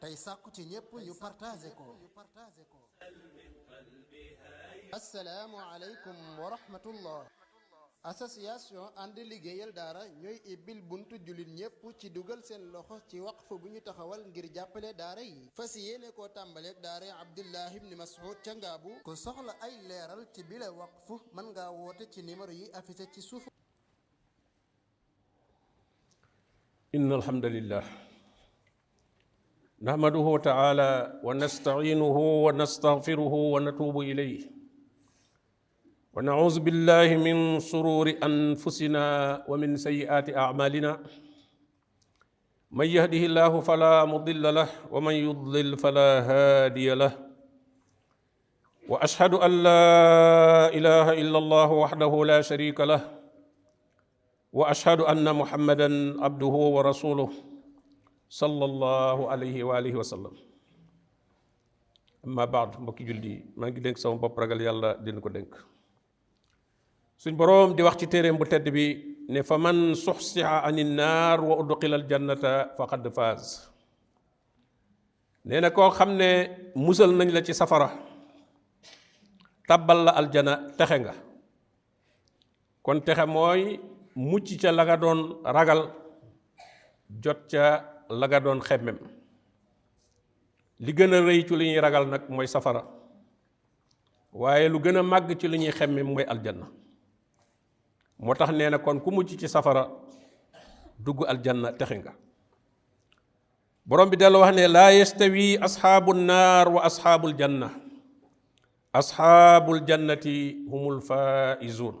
tey sàkku ci ñépp ñu partagé ko. assalaamu aleykum wa rahmatullah. association ànd liggéeyal daara ñooy ibbil buntu jullit ñépp ci dugal seen loxo ci waqf bu ñu taxawal ngir jàppale daara yi fas yéene koo tàmbaleeg daara Abdullahi ibn Mas'ud ca Ngaabu. ku soxla ay leeral ci bile waqf mën ngaa woote ci numéro yi affiché ci suuf. inna alhamdulillah nahmaduhu ta'ala wa nasta'inuhu wa nastaghfiruhu wa natubu ilayhi wa na'udhu billahi min shururi anfusina wa min sayyiati a'malina man yahdihillahu fala mudilla lahu wa man yudlil fala hadiya lahu wa ashhadu an la ilaha illa Allah wahdahu la sharika lahu wa ashhadu anna muhammadan abduhu wa rasuluhu sallallahu alayhi wa alihi wa sallam. amma baad mbokki julli maa ngi dénk sama bopp ragal yàlla dina ko dénk. suñ boroom di wax ci téeréem bu tedd bi ne fa man suxsiha anin naar wa udxila al jannata faqad faaz. nee na koo xam ne musal nañ la ci safara tabbal la aljana texe nga. kon texe mooy mucc ca la nga doon ragal jot ca la nga doon xemmem. li gën a rëy ci li ñuy ragal nag mooy safara waaye lu gën a màgg ci li ñuy xemmem mooy aljanna. moo tax nee na kon ku mucc ci safara dugg aljanna texe nga. borom bi dala wax ne laa yastawi asxaabu naar wa asxaabul janna asxaabul jannati humul faaizuun.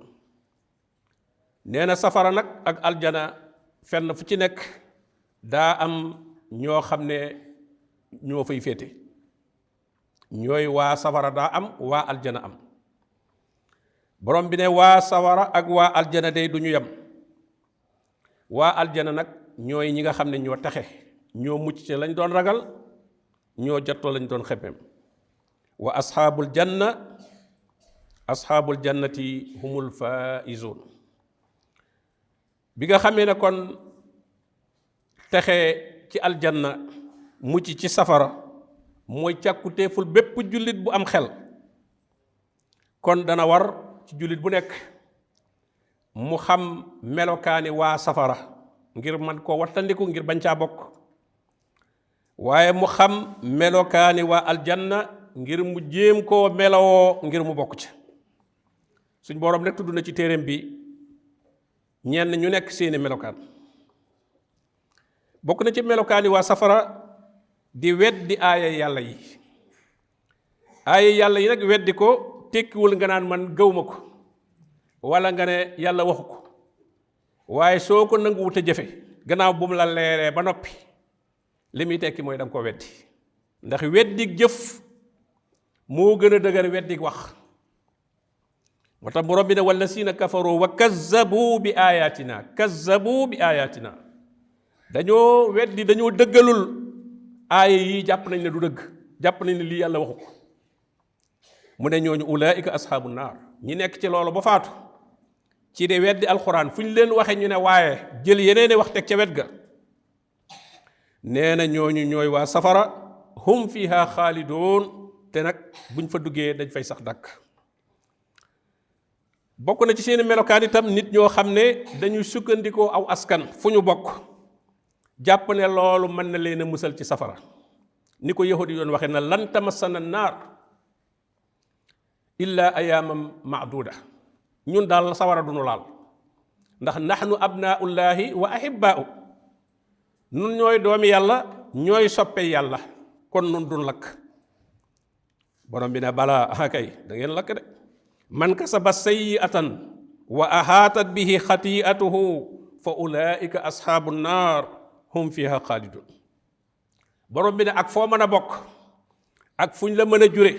nee na safara nag ak aljana fenn fu ci nekk daa am ñoo xam ne ñoo fay féete. ñooy waa safara daa am waa aljana am. borom bi ne waa sawara ak waa aljana day du ñu yem. waa aljana nag ñooy ñi nga xam ne ñoo taxe ñoo mucc ci lañ doon ragal ñoo jottoo lañ doon xemmem. wa asxaabul janna asxaabul jannati humul faaizuun. bi nga xamee ne kon texe ci aljanna mucc ci safara mooy càkkutéeful bépp jullit bu am xel. kon dana war ci jullit bu nekk mu xam melokaani waa safara ngir man koo wattandiku ngir bañ caa bokk. waaye mu xam melokaani waa aljanna ngir mu jéem koo melowoo ngir mu bokk ca. suñ boroom nekk tudd na ci téereem bi ñenn ñu nekk seeni melokaan. bokk na ci melokaani waa safara di weddi aaya yàlla yi. aaya yàlla yi nag weddi ko tekkiwul nga naan man gëwma ko wala nga ne yàlla waxu ko waaye soo ko nanguwut a jëfe gannaaw bu mu la leeree ba noppi li muy tekki mooy da nga ko weddi. ndax weddig jëf moo gën a dëgër weddig wax. moo tax borom bi ne wallazina kafaru wa kazzabu bi ayatina dañoo weddi dañoo dëggalul aaya yi jàpp nañ ne du dëgg jàpp nañ ne lii yàlla waxu ko. mu ne ñooñu ulaika asxaabu naar ñi nekk ci loolu ba faatu ci de weddi alxuraan fu ñu leen waxe ñu ne waaye jël yeneeni wax teg ca wet ga. nee na ñooñu ñooy waa safara hum fiha xaalidoon te nag buñ fa duggee dañ fay sax dàkk. bokk na ci seeni melokaan itam nit ñoo xam ne dañuy sukkandikoo aw askan fu ñu bokk jàpp ne loolu mën na leen a musal ci safara. ni ko yahudi yoon waxe na lan tamassana naar illa ayaamam maaduda. ñun daal sawara du nu laal ndax nahnu abnaullahi wa ahibbaau. nun ñooy doomi yàlla ñooy soppe yàlla kon nun dun lakk. borom bi ne balaa kay da ngeen lakk de. man kasaba sayyi'atan wa ahaatat bihi xati'atuhu fa ulaika asxaabu naar hum fiha xaalidun. borom bi ne ak foo mën a bokk ak fu ñu la mën a jure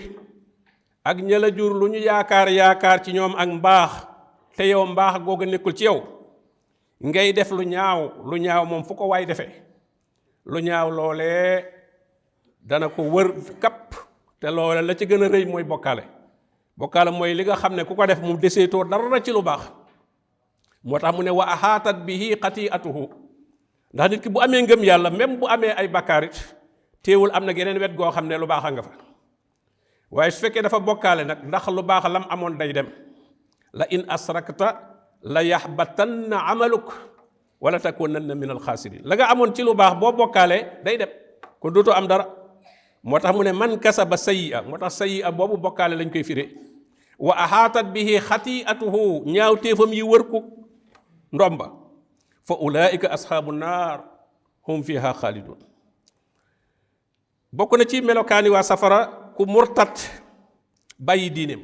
ak ña la jur lu ñu yaakaar ci ñoom ak mbaax te yow mbaax googu nekkul ci yow ngay def lu ñaaw moom fu ko waay defee lu ñaaw loolee dana ko wër kapp te loole la ci gën a rëy mooy bokkaale mooy li nga xam ne ku ko def moom deseetoo dara ci lu baax. moo tax mu ne wa ahaatat bihi xati'atuhu ndax nit ki bu amee ngëm yàlla même bu amee ay bakkaarit téewul am na geneen wet goo xam ne lu baax a nga fa waaye su fekkee dafa bokkaale nag ndax lu baax lam amoon day dem la in asrakta la yaxbatanna amaluk wala takunanna min alxaasirin la nga amoon ci lu baax boo bokkaalee day dem kon dootoo am dara moo tax mu ne man kasaba sayyi'a moo tax sayyi'a boobu bokkaale lañ koy firé wa ahaatat bihi xati'atuhu ñaaw téefam yi wër ko ndomba fa ulaika ashaabu naar hum fiha xaalidun bokk na ci melokaani waa safara ku murtat bàyyi diineem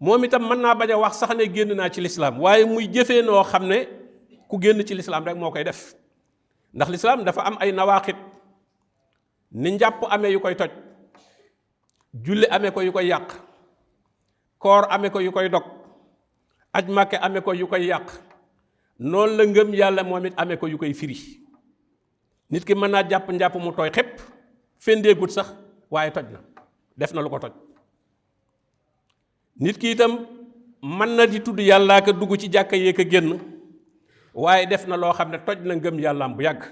moom itam mën naa bañ a wax sax ne génn naa ci lislaam waaye muy jëfee noo xam ne ku génn ci lislaam rek moo koy def ndax lislaam dafa am ay nawaaxit ni njàpp amee yu koy toj julli amee ko yu koy yàq koor amee ko yu koy dog aj màkke amee ko yu koy yàq noonu la ngëm yàlla moom it amee ko yu koy firi nit ki mën naa jàpp njàpp mu tooy xépp fendeegut sax waaye toj na def na lu ko toj nit ki itam mën na di tudd yàllaa ka dugg ci jàkka yee ka génn waaye def na loo xam ne toj na ngëm yàllaam bu yàgg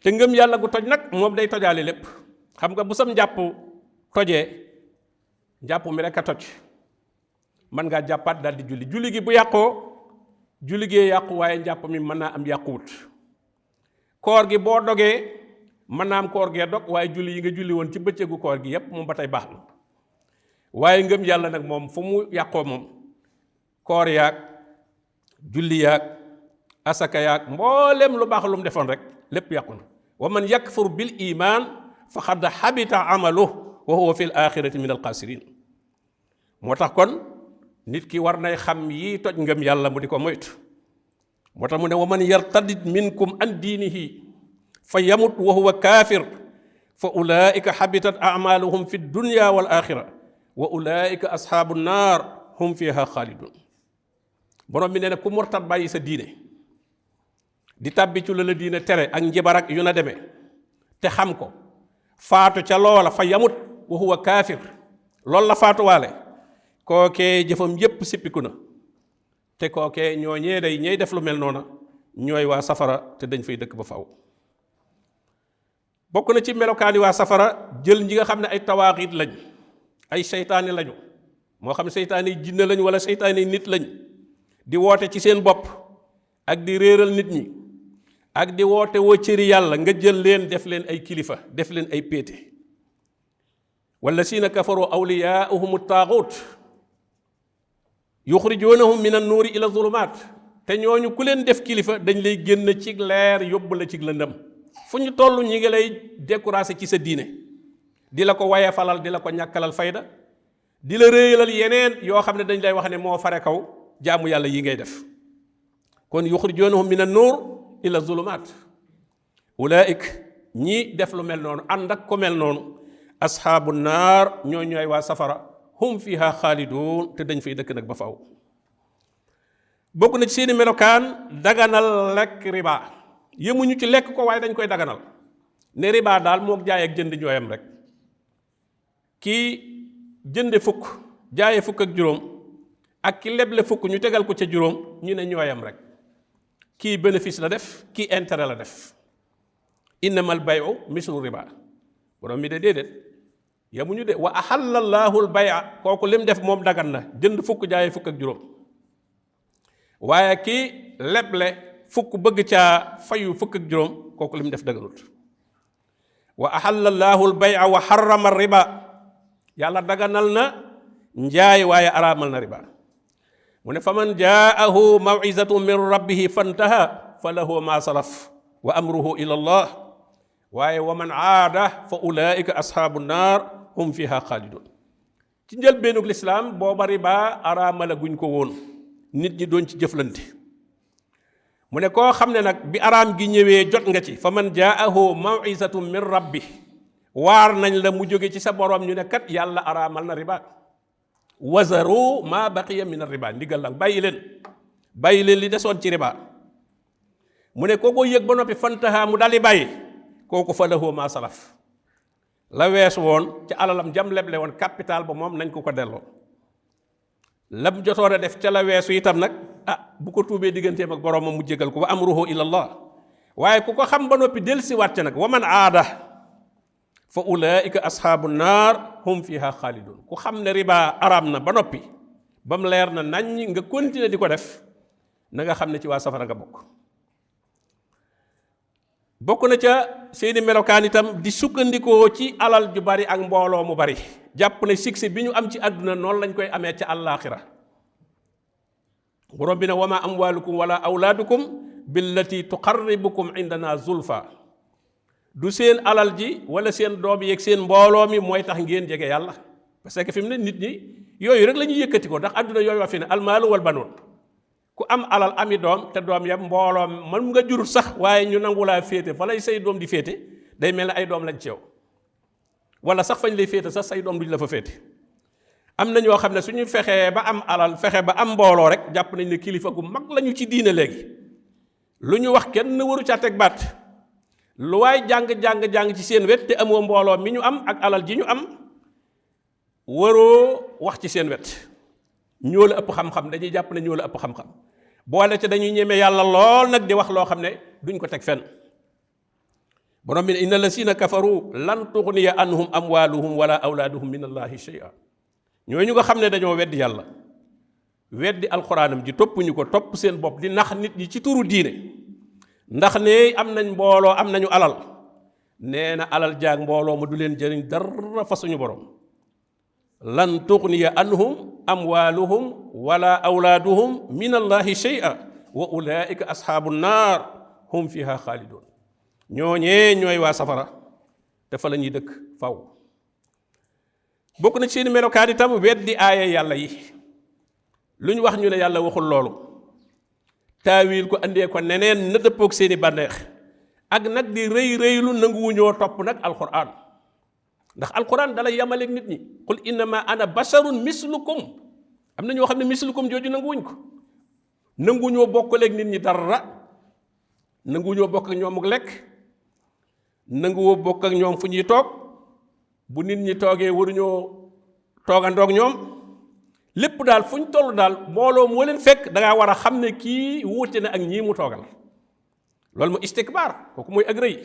te ngëm yàlla gu toj nag moom day tojaale lépp xam nga bu sam njàpp tojee njàpp mi rek a toj mën ngaa jàppaat daal di julli gi bu yàqoo julli gee yàqu waaye njàpp mi mën naa am yàquwut koor gi boo dogee mën naa am koor gee dog waaye julli yi nga julli woon ci bëccëgu koor gi yépp moom ba tey baax na waaye ngëm yàlla nag moom fu mu yàqoo moom koor yaag julli yaag asaka yaag mboolem lu baax lu mu defoon rek lépp yàqu na wa man yakfur bil iman faqad habita amaluhu wa huwa fil axirati min al xaasirin moo tax kon nit ki war nay xam yi toj ngëm yàlla mu di ko moytu moo tax mu ne wa man yartadid minkum an diinihi fa yamut wa huwa kaafir fa ulaika habitat amaluhum fi dunya wal axira wa ulaika ashaabu naar hum fiha xaalidun borom bi nee na ku murtat bàyyi sa diine di tàbbi ci la diine tere ak njibar ak yu na demee te xam ko faatu ca loola fa yamut wa huwa kaafir loolu la faatuwaale kookee jëfam yépp sippiku na te kookee ñoo ñee day ñey def lu mel noona ñooy waa safara te dañ fay dëkk ba faw bokk na ci melokaani waa safara jël ñi nga xam ne ay tawaaxiit lañ ay seytaane lañu moo xam ne seytaane yi jinne lañ wala seytaane yi nit lañ di woote ci seen bopp ak di réeral nit ñi ak di woote woo cëri yàlla nga jël leen def leen ay kilifa def leen ay péete wala siina kafaru awliyaahum taaxut yuxrijuunahum min an nuuri ila zulumaat te ñooñu ku leen def kilifa dañ lay génn ci leer yóbbu la ci lëndëm fu ñu toll ñi ngi lay découragé ci sa diine di la ko waye falal di la ko ñàkkalal fayda di la réyalal yeneen yoo xam ne dañ lay wax ne moo fare kaw jaamu yàlla yi ngay def kon yuxrijuunahum min an nuur ila zulumaat ulaik ñi def lu mel noonu ànd ak ko mel noonu ashaabu naar ñoo ñooy waa safara hum fiha xaalidun te dañ fay dëkk nag ba faw bokk na ci seeni melokaan daganal lekk riba yemuñu ci lekk ko waaye dañ koy daganal ne riba daal mook jaay ak jënd ñooyam rek kii jënde fukk jaaye fukk ak juróom ak ki leble fukk ñu tegal ko ca juróom ñu ne ñooyam rek kii bénéfice la def kii intérêt la def innamal bayu mislu riba borom mi de déedéet yamuñu de wa ahalla llaahu al bay'a kooku lim def moom dagan na jënd fukk jaaye fukk ak juróom waaye kii leble fukk bëgg caa fayu fukk ak juróom kooku lim def daganut wa ahalla llaahu al bay'a wa harrama riba yàlla daganal na njaay waaye araamal na riba mu ne fa man jaahu maw'izatun min rabbihi fantaha fa lahu ma salaf wa amruhu ila allah waaye wa man aada fa ulaika ashaabu naar hum fiha xaalidun ci njëlbeenug lislaam booba riba araamala guñ ko woon nit ñi doon ci jëflante mu ne koo xam ne nag bi araam gi ñëwee jot nga ci fa man jaahu maw'izatun min rabbi waar nañ la mu jóge ci sa borom ñu ne kat yàlla araamal na riba wazaru ma baqiya min riba ndigal la bàyyi leen li desoon ci riba mu ne kooko yëg ba noppi fantaha mu daldi bàyyi kooku fa lahu ma salaf la wees woon ci alalam jam leble woon capital ba moom nañ ko delloo lam jotoon a def ca la weesu itam nag bu ko tuubee digganteem ak boroomam mu jégal ko wa amruhu ila allah waaye ku ko xam ba noppi dellusiwaat ca nag wa man aada fa ulaika ashaabu naar hum fiha xaalidun ku xam ne riba araam na ba noppi ba mu leer na nañ nga continuer di ko def na nga xam ne ci waa safara nga bokk na ca seeni melokaan itam di sukkandikoo ci alal ju bari ak mbooloo mu bari jàpp ne succès bi ñu am ci àdduna noonu lañ koy amee ca àllaaxira borom bi ne wa ma amwaalukum wala awlaadukum billati tuqarribukum indana zulfa du seen alal ji wala seen doom yeeg seen mbooloo mi mooy tax ngeen jege yàlla parce que fi mu ne nit ñi yooyu rek la ñuy yëkkati ko ndax àdduna yooyu wa fi ne almaalu wal banoon ku am alal ami doom te doom ya mbooloo man nga jurut sax waaye ñu nangu laa féete fa lay say doom di féete day mel ne ay doom lañ ci yow wala sax fañ lay féete sax say doom duñ la fa féete am na ñoo xam ne suñu fexee ba am alal fexe ba am mbooloo rek jàpp nañ ne kilifa gu mag lañu ci diine léegi lu ñu wax kenn waru ca teg baat lu waay jàng ci seen wet te amoo mbooloo mi ñu am ak alal ji ñu am waroo wax ci seen wet ñoo la ëpp xam-xam dañuy jàpp ne ñoo la ëpp xam-xam boole ca dañuy ñeme yàlla lool nag di wax loo xam ne duñ ko teg fenn borom bi ne inna lasina kafaru lan tuxniya anhum amwaluhum wala awlaaduhum min allahi shay'a ñooñu nga xam ne dañoo weddi yàlla weddi alxuraanam ji toppuñu ko topp seen bopp di nax nit ñi ci turu diine ndax ne am nañ mbooloo am nañu alal nee na alal jaag mbooloo ma du leen jëriñ dara fa suñu borom lan tuxniya anhum amwaaluhum wala awlaaduhum min allahi shay'a wa ulaika ashaabu naar hum fiha xaalidun ñooñee ñooy waa safara te fa la ñuy dëkk faw bokk na ci seeni melokaan itam weddi aaya yàlla yi lu ñu wax ñu ne yàlla waxul loolu taawil ko andee ko neneen na dëppoog seeni bànneex ak nag di rëylu nanguwuñoo topp nag alquran ndax alquran dala yamaleeg nit ñi qul innama ana basharun mislukum am na ñoo xam ne mislukum jooju nanguwuñ ko nanguwuñoo bokkaleeg nit ñi dara nanguwuñoo bokk ak ñoom ak lekk nanguwoo bokk ak ñoom fu ñuy toog bu nit ñi toogee waruñoo toogandoog ñoom lépp daal fu ñu toll daal mbooloo moo leen fekk da ngaa war a xam ne kii wuute na ak ñii mu toogal loolu mu istikbaar kooku mooy ak rëy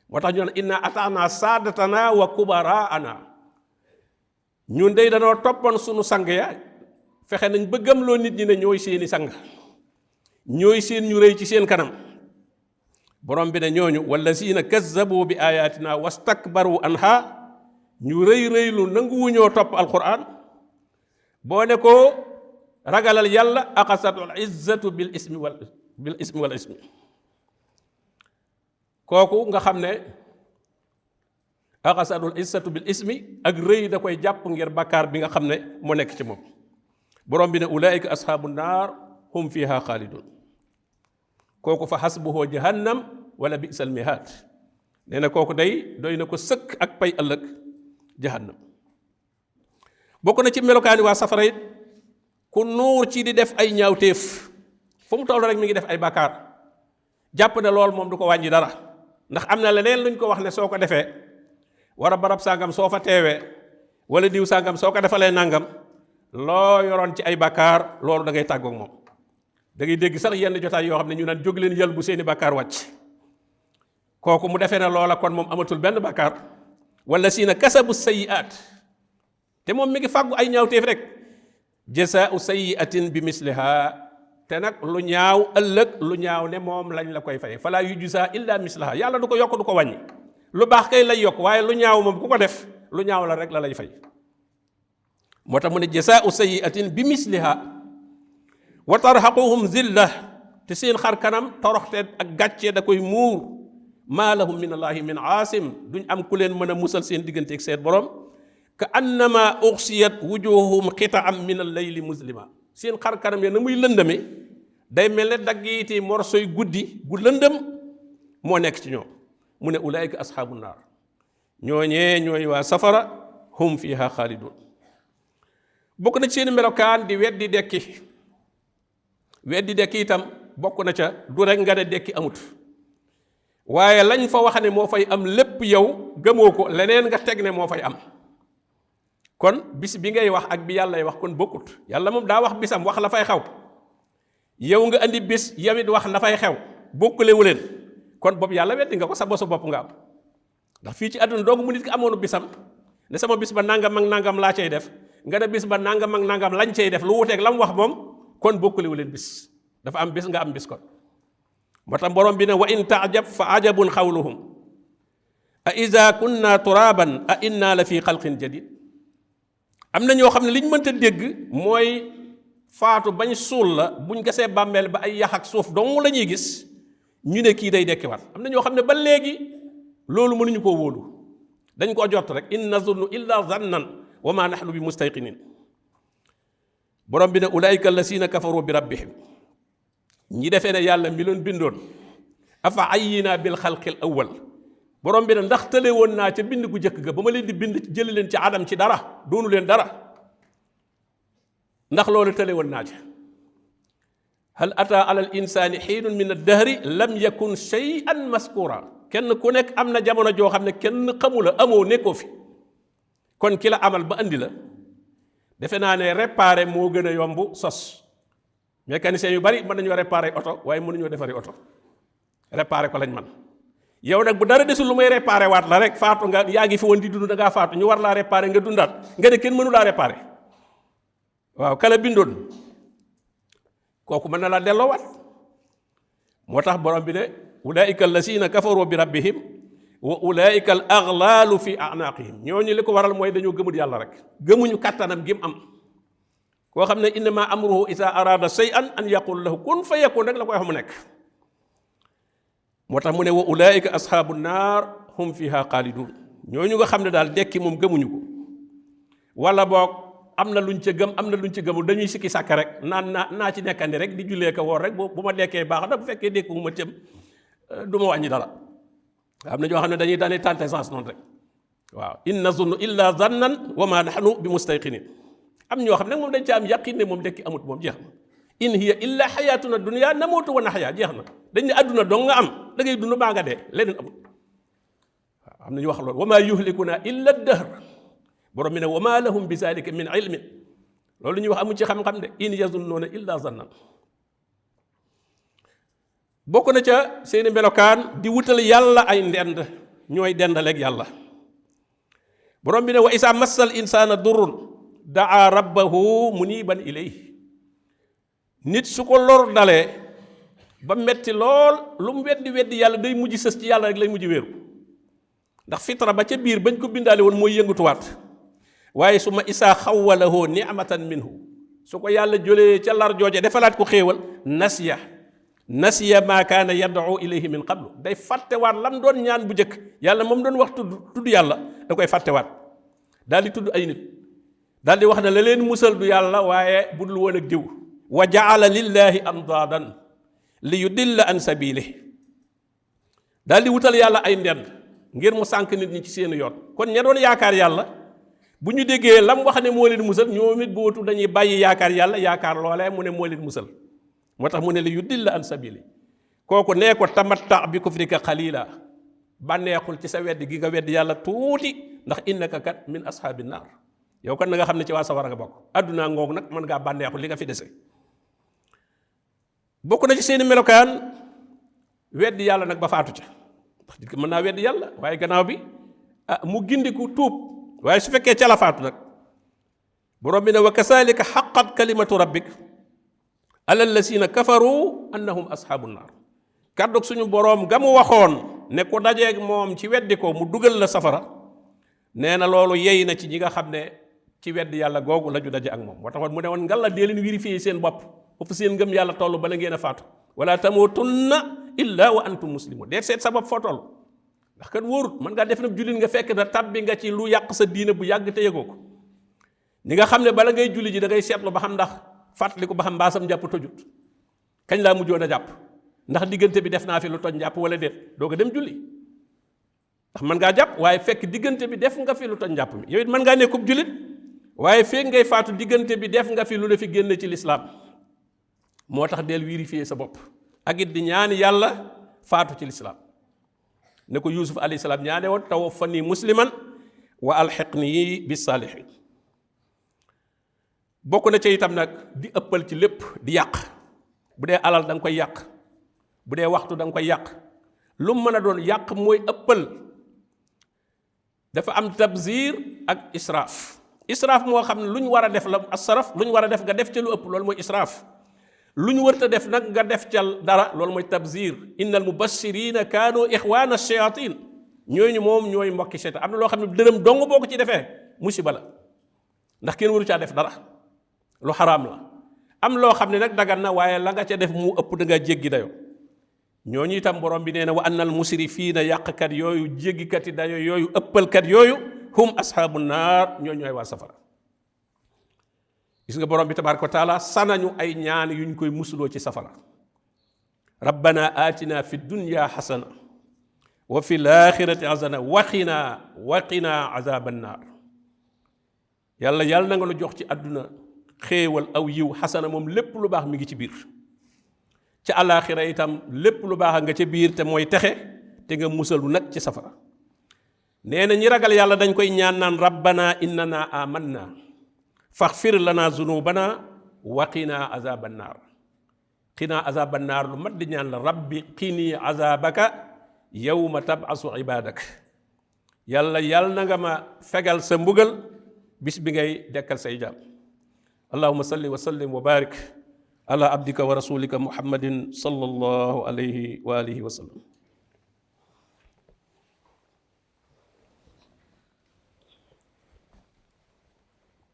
moo tax ñu ne inna ataana saadatana wa kubaraana ñun dey danoo toppoon sunu sang ya fexe nañ ba gëmloo nit ñi ne ñooy seeni sang ñooy seen ñu rëy ci seen kanam borom bi ne ñooñu wallazina kazzabu bi ayatina wastakbaru anha ñu rëylu nanguwuñoo topp alquran boo ne ko ragalal yàlla axasatul izzatu bil ismi wal ismi kooku nga xam ne axasatul izzatu bil ismi ak rëy da koy jàpp ngir bakkaar bi nga xam ne moo nekk ci moom borom bi ne ulaika ashaabu naar hum fiha xaalidun kooku fa xasbuhu jahannam wala bi'sal mihaad nee na kooku day doy na ko sëkk ak pay ëllëg jahannam bokk na ci melokaani waa safara it ku nuur ci di def ay ñaawteef fu mu toll rek mi ngi def ay bàkkaar jàpp ne loolu moom du ko wàññi dara ndax am na leneen luñ ko wax ne soo ko defee war a barab sàngam soo fa teewee wala diw sàngam soo ko defalee nangam loo yoroon ci ay bàkkaar loolu da ngay tàggoog moom da ngay dégg sax yenn jotaay yoo xam ne ñu naan jóg leen yël bu seeni bàkkaar wàcc kooku mu defee ne loola kon moom amatul benn bàkkaar wala siina kasabu sayyi'aat te moom mi ngi fàggu ay ñaawteef rek jazaa'u sayyi'atin bi misliha te nag lu ñaaw ëllëg lu ñaaw ne moom lañ la koy fay falaa yujzaa illa mislaha yàlla du ko yokk du ko wàññi lu baax kay lay yokk waaye lu ñaaw moom ku ko def lu ñaaw la rek la lay fay moo tax mu ne jazaa'u sayyi'atin bi misliha wa tarhaquhum zilla te seen xar kanam toroxte ak gàcce da koy muur maa lahum min allahi min aasim duñ am ku leen mën a musal seen digganteeg seen borom ka annama uxsiyat wujuhum qita'an min al-layli muslima seen xar kanam ya na muy lëndame day mel ne daggiiti morsoy guddi gu lëndëm moo nekk ci ñoom mu ne ulaayika ashaabu naar ñooñee ñooy waa safara hum fiha xaalidun bokk na ci seen melokaan di weddi dekki itam bokk na ca du rek nga ne dekki amut waaye lañ fa wax ne moo fay am lépp yow gëmoo ko leneen nga teg ne moo fay am kon bis bi ngay wax ak bi yàllay wax kon bokkut yàlla moom daa wax bisam wax la fay xew yow nga andi bis yow it wax la fay xew bokkule wu leen kon boobu yàlla weddi nga ko sa bosu bopp nga am ndax fii ci àdduna dong mu nit ki amoonu bisam ne sama bis ba nangam ak nangam laa cay def nga ne bis ba nangam ak nangam lañ cay def lu wuteeg la mu wax moom kon bokkaliwu leen bis dafa am bis nga am bis kon moo tax borom bi ne wa in taajab fa ajabun xawluhum a iza kunna turaban a inna la fi xalqin jadid am na ñoo xam ne li ñu mënta dégg mooy faatu bañ suul la buñ gasee bàmmeel ba ay yax ak suuf dong la ñuy gis ñu ne kii day dekkiwaat am na ñoo xam ne ba léegi loolu mënuñu koo wóolu dañ ko jot rek in nazunnu illa zannan wa ma nahnu bi mustayqinin borom bi ne ulaika allasina kafaru bi rabbihim ñi defee ne yàlla mi leen bindoon afa ayyina bil xalqil awwal borom bi ne ndax tële woon naa ca bind gu jëkk ga ba ma leen di bind jëli leen ci adam ci dara doonu leen dara ndax loolu tële woon naa ca hal ata ala al insani xiinun min ad-dahri lam yakun shay'an maskura kenn ku nekk am na jamono joo xam ne kenn xamula amoo nekkoo fi kon ki la amal ba andi la defe naa ne réparer moo gën a yomb sos mécanicien yu bari mën nañoo réparer oto waaye mënuñoo defari oto réparer ko lañ man yow nag bu dara desul lu may réparer waat la rek faatu nga yaa ngi fi woon di dund da ngaa faatu ñu war laa réparer nga dundaat nga ne kenn mënu laa réparer waaw kala bindoon kooku mën na laa delloowaat moo tax borom bi ne ulaika allasina kafaru bi rabbihim wa ulaika al aghlaalu fi a'naqihim ñooñu li ko waral mooy dañoo gëmut yàlla rek gëmuñu kàttanam gi mu am koo xam ne innama amruhu isa arada shay'an an yaqul lahu kun fa yakun rek la koy wax mu nekk moo tax mu ne wa ulaika ashabu naar hum fiha xaalidun ñooñu nga xam ne daal dekki moom gëmuñu ko wala boog am na luñ ca gëm am na luñ ca gëmul dañuy sikki sàkk rek naa ci nekkandi rek di jullee ko woor rek bu ma dekkee baax na bu fekkee dekku ma tëm du ma wàññi dara am na ñoo xam ne dañuy daane tenter sens noonu rek waaw in nazunnu illa zannan wa ma nahnu bi mustayqinin am ñoo xam ne moom dañ ca am yaqin ne moom dekki amut moom jeex na in hiya illa xayatuna dunya namuutu wa naxya jeex na dañ ne àdduna dong nga am da ngay dund baa nga dee leneen amut waaw am na ñu wax loolu wa ma yuhlikuna illa dahr borom mi ne wa ma lahum bi zalika min ilmin loolu ñuy wax amu ci xam-xam de in yazunnuuna illa zannan bokk na ca seeni melokaan di wutal yàlla ay ndend ñooy dendaleeg yàlla borom bi ne wa isa massal insaana durrun daa rabbahu muniban ilayhi nit su ko lor dalee ba metti lool lu mu weddi yàlla day mujj sës ci yàlla rek lay mujj wéeru ndax fitra ba ca biir bañ ko bindaale woon mooy yëngatuwaat waaye su ma isaa xawwalahu ni'matan minhu su ko yàlla jëlee ca lar jooje defalaat ko xéewal nasiya maa kaana yad'u ilayhi min qablu day fàttewaat lam doon ñaan bu njëkk yàlla moom doon wax tudd yàlla da koy fàttewaat daal di tudd ay nit daal di wax ne la leen musal du yàlla waaye budul woon ak diw wa ja'ala lillahi andaadan li yudilla an sabilihi daal di wutal yàlla ay ndend ngir mu sànk nit ñi ci seen yoon kon ña doon yaakaar yàlla bu ñu déggee lam wax ne moo leen musal ñoom it bootu dañuy bàyyi yaakaar yàlla yaakaar loolee mu ne moo leen musal moo tax mu ne li yudilla an sabili kooku nee ko tamatta bi kufrika xalila bànneexul ci sa weddi gi nga weddi yàlla tuuti ndax innaka kat min ashaabi naar yow kan na nga xam ne ci waa sawara nga bokk addunaa ngoog nag mën ngaa bànneexul li nga fi dese bokk na ci seeni melokaan weddi yàlla nag ba faatu ca ndax nit ki mën naa weddi yàlla waaye gannaaw bi mu gindiku tuub waaye su fekkee ca la faatu nag borom bi ne wa kasalika xaqat kalimatu rabbik ala lasina kafaru annahum ashabu naar kàddug suñu boroom ga mu waxoon ne ku dajeeg moom ci weddi ko mu dugal la safara nee na loolu yey na ci ñi nga xam ne ci weddi yàlla googu la ñu daje ak moom moo taxoon mu ne woon ngal la dee leen vérifier seen bopp foofu seen ngëm yàlla toll bala ngeen a faatu wala tamutunna illa wa antum muslimun dee seet sa bopp foo toll ndax kat wóorut mën ngaa def na jullit nga fekk na tabbi nga ci lu yàq sa diine bu yàgg te yëgoo ko ni nga xam ne bala ngay julli ji da ngay seetlu ba xam ndax fàttaliku ba xam mbaasam njàpp tojut kañ laa mujjoon a jàpp ndax diggante bi def naa fi lu toj njàpp wala déet doo ko dem julli ndax mën ngaa jàpp waaye fekk diggante bi def nga fi lu toj njàpp mi yow it mën ngaa nekkub jullit waaye fekk ngay faatu diggante bi def nga fi lu la fi génne ci lislaam moo tax del vérifier sa bopp ak it di ñaani yàlla faatu ci lislaam ne ko Yuusuf alayhi salaam ñaane woon tawaffanii musliman wa alhiqnii bis saalihiin bokk na ca itam nag di ëppal ci lépp di yàq bu dee alal da nga koy yàq bu dee waxtu da nga koy yàq lu mu mën a doon yàq mooy ëppal dafa am tabzir ak israaf. Israaf moo xam ne lu ñu war a def la asaraf, lu ñu war a def nga def ca lu ëpp, loolu mooy israaf. lu ñu wërta def nag nga def ca dara, loolu mooy tabzir. innal mubassirina kaanu ixwaana shayatin, ñooñu moom ñooy mbokki seytaan. am na loo xam ne dërëm dong boo ko ci defee musiba la, ndax kenn waru caa def dara, lu xaraam la. am loo xam ne nag dagan na, waaye la nga ca def mu ëpp da nga jéggi dayo. ñooñu itam borom bi nee na wa annal musrifiina, yàqkat yooyu, jéggikati dayo yooyu, ëppalkat yooyu, hum ashaabu naar, ñooñu ñooy waa safara. gis nga borom bi tabaaraka wa taala sanañu ay ñaan yu ñu koy musuloo ci safara. rabbana atina fi dunya xasana wa fi laaxirati xasana waqina azaban naar. yàlla na nga lu jox ci àdduna xéewal aw yiw. xasana moom lépp lu baax mi ngi ci biir. ca alaaxira itam lépp lu baax nga ca biir, te mooy texe, te nga musalu nag ci safara. nee na ñi ragal yàlla dañ koy ñaan naan rabbana innana amanna faxfir lana zunubana wa qina azaban naar. qina azaban naar lu mat di ñaan la. rabbi qini azabaka yawma tabasu ibadak. yàlla na nga ma fegal sa mbugal bis bi ngay dekkal say jaam. allahumma salli wa sallim wa barik ala abdika wa rasulika muhammadin sallallahu alayhi wa alihi wa sallam.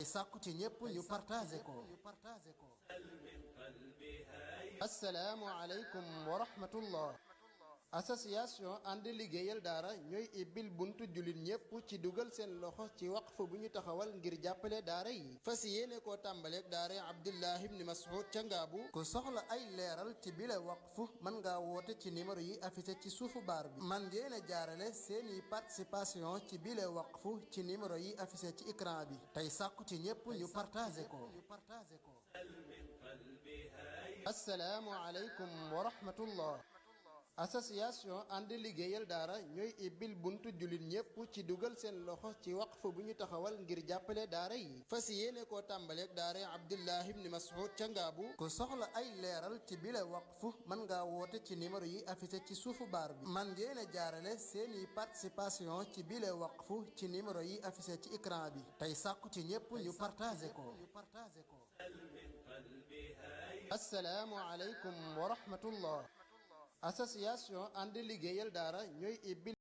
sàkku ci ñépp ñu partagé ko. assalaamu aleykum wa rahmatullah. association ànd liggéeyal daara ñooy ibbil buntu jullit ñépp ci dugal seen loxo ci waqf bu ñu taxawal ngir jàppale daara yi. fas yéene koo tàmbaleeg daara Abdullah ibn Mas'ud ca Ngaabu. ku soxla ay leeral ci bile waqf mën ngaa woote ci numéro yi affiché ci suufu baar bi. man ngeen a jaarale seeni participation ci bile waqf ci numéro yi affiché ci écran bi. tey sàkku ci ñépp ñu partagé ko. assalaamu aleykum wa rahmatullah. association ànd liggéeyal daara ñooy ibbil buntu jullit ñépp ci dugal seen loxo ci waqf bu ñu taxawal ngir jàppale daara yi. fas yéene koo tàmbaleeg daara Abdullah ibn Mas'ud ca Ngaabu. ku soxla ay leeral ci bile waqf mën ngaa woote ci numéro yi affiché ci suufu baar bi. man ngeen a jaarale seeni participation ci bile waqf ci numéro yi affiché ci écran bi. tey sàkku ci ñépp ñu partagé ko. assalaamu aleykum wa rahmatullah. association ànd liggéeyal daara ñooy ibbil